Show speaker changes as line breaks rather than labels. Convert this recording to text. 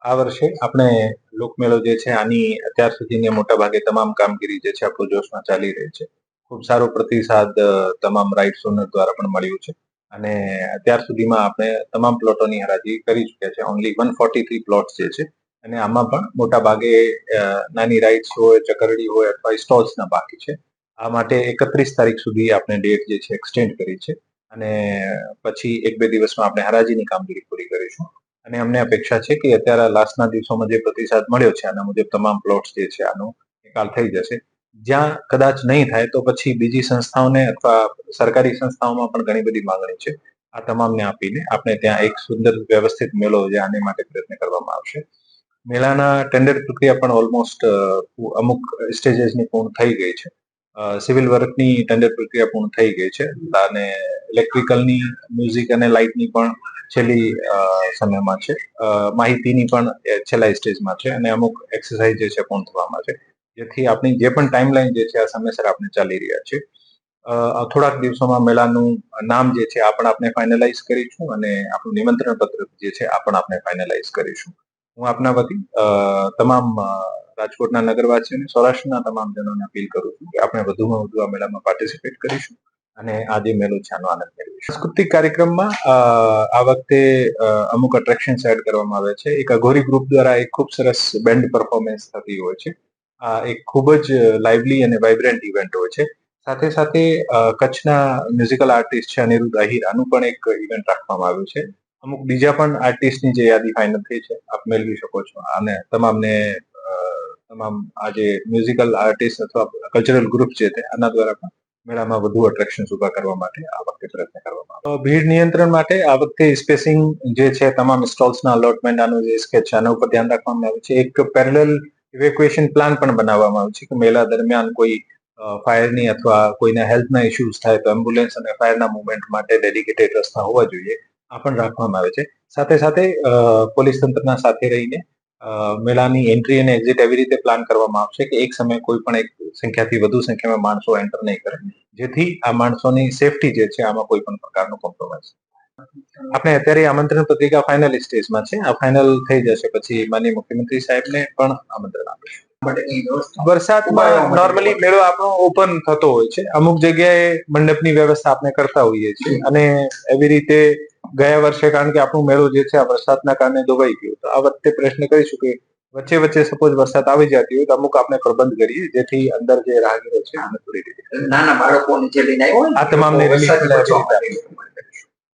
આ વર્ષે આપણે લોકમેળો જે છે આની અત્યાર સુધીની મોટા ભાગે તમામ કામગીરી જે છે આ પૂરજોશમાં ચાલી રહી છે. ખૂબ સારો પ્રતિસાદ તમામ રાઇડ્સ ઓનર દ્વારા પણ મળ્યું છે અને અત્યાર સુધીમાં આપણે તમામ પ્લોટોની હરાજી કરી ચૂક્યા છે. ઓનલી 143 પ્લોટ્સ જે છે અને આમાં પણ મોટા ભાગે નાની રાઇડ્સ હોય, ચકરડી હોય અથવા સ્ટોલ્સના બાકી છે. આ માટે 31 તારીખ સુધી આપણે ડેટ જે છે એક્સટેન્ડ કરી છે અને પછી 1-2 દિવસમાં આપણે હરાજીની કામગીરી પૂરી કરીશું. અને અમને અપેક્ષા છે કે અત્યારે લાસ્ટના દિવસોમાં જે પ્રતિસાદ મળ્યો છે આના મુજબ તમામ પ્લોટ્સ જે છે આનો નિકાલ થઈ જશે. જ્યાં કદાચ નહીં થાય તો પછી બીજી સંસ્થાઓને અથવા સરકારી સંસ્થાઓમાં પણ ઘણી બધી માંગણી છે. આ તમામને આપીને આપણે ત્યાં એક સુંદર વ્યવસ્થિત મેળો જે આને માટે પ્રયત્ન કરવામાં આવશે. મેળાના ટેન્ડર પ્રક્રિયા પણ ઓલમોસ્ટ અમુક સ્ટેજીસની પૂર્ણ થઈ ગઈ છે. સિવિલ વર્કની ટેન્ડર પ્રક્રિયા પૂર્ણ થઈ ગઈ છે અને ઇલેક્ટ્રિકલની, મ્યુઝિક અને લાઇટની પણ છેલ્લી સમયમાં છે. માહિતીની પણ છેલ્લા સ્ટેજમાં છે અને અમુક એક્સરસાઇઝ જે છે પૂર્ણ થવામાં છે. જેથી આપણી જે પણ ટાઈમલાઈન જે છે આ સમયસર આપણે ચાલી રહ્યા છે. થોડાક દિવસોમાં મેળાનું નામ જે છે આ પણ આપણે ફાઇનલાઇઝ કરીશું અને આપણું નિમંત્રણ પત્ર જે છે આ પણ આપણે ફાઇનલાઇઝ કરીશું. હું આપના વતી તમામ રાજકોટના નગરવાસીઓને, સૌરાષ્ટ્રના તમામ જનોને અપીલ કરું છું કે આપણે વધુમાં વધુ આ મેળામાં પાર્ટિસિપેટ કરીશું અને આ જે મેળો છે આનો આનંદ મેળવીશું. સાંસ્કૃતિક કાર્યક્રમમાં આ વખતે અમુક અટ્રેક્શન્સ એડ કરવામાં આવે છે. એક અઘોરી ગ્રુપ દ્વારા એક ખૂબ સરસ બેન્ડ પરફોર્મન્સ થતી હોય છે. આ એક ખૂબ જ લાઇવલી અને વાઇબ્રન્ટ ઇવેન્ટ હોય છે. સાથે સાથે કચ્છના મ્યુઝિકલ આર્ટિસ્ટ છે અનિરુદ્ધ આહિર, આનું પણ એક ઇવેન્ટ રાખવામાં આવ્યું છે. અમુક બીજા પણ આર્ટિસ્ટની જે યાદી ફાઇનલ થઈ છે આપ મેળવી શકો છો અને તમામને તમામ આ જે મ્યુઝિકલ આર્ટિસ્ટ અથવા કલ્ચરલ ગ્રુપ છે તે આના દ્વારા પણ મેળામાં વધુ અટ્રેક્શન્સ ઉભા કરવા માટે આ વખતે પ્રયત્ન કરવામાં આવે. ભીડ નિયંત્રણ માટે આ વખતે સ્પેસિંગ જે છે તમામ સ્ટોલ્સના અલોટમેન્ટ આનું જે સ્કેચ છે આના ઉપર ધ્યાન રાખવામાં આવ્યું છે. એક પેરેલલ ઇવેક્યુએશન પ્લાન પણ બનાવવામાં આવ્યું છે કે મેળા દરમિયાન કોઈ ફાયરની અથવા કોઈના હેલ્થના ઇસ્યુઝ થાય તો એમ્બ્યુલન્સ અને ફાયરના મુવમેન્ટ માટે ડેડિકેટેડ રસ્તા હોવા જોઈએ. આ પણ રાખવામાં આવે છે. સાથે સાથે પોલીસ તંત્રના સાથે રહીને મેળાની એન્ટ્રી અને એક્ઝિટ એવી રીતે પ્લાન કરવામાં આવશે કે એક સમયે કોઈ પણ એક સંખ્યાથી વધુ સંખ્યામાં માણસો એન્ટર નહીં કરે, જેથી આ માણસોની સેફટી જે છે આમાં કોઈ પણ પ્રકારનો કોમ્પ્રોમાઇઝ. આપણે અત્યારે આમંત્રણ પત્રિકા ફાઇનલ સ્ટેજમાં છે. આ ફાઇનલ થઈ જશે પછી માનનીય મુખ્યમંત્રી સાહેબને પણ આમંત્રણ આપીશું. વરસાદમાં નોર્મલી મેળો આપણો ઓપન થતો હોય છે. અમુક જગ્યાએ મંડપની વ્યવસ્થા આપણે કરતા હોઈએ છીએ અને એવી રીતે ગયા વર્ષે કારણ કે આપણું મેળો જે છે આ વરસાદના કારણે દોવાઈ ગયું, તો આ વખતે પ્રયત્ન કરીશું કે વચ્ચે વચ્ચે સપોઝ વરસાદ આવી જતી હોય તો અમુક આપણે પ્રબંધ કરીએ જેથી અંદર જે રાહગીરો છે આને થોડી રીતે નાના બાળકોને જે લઈને આવ્યો આ તમામને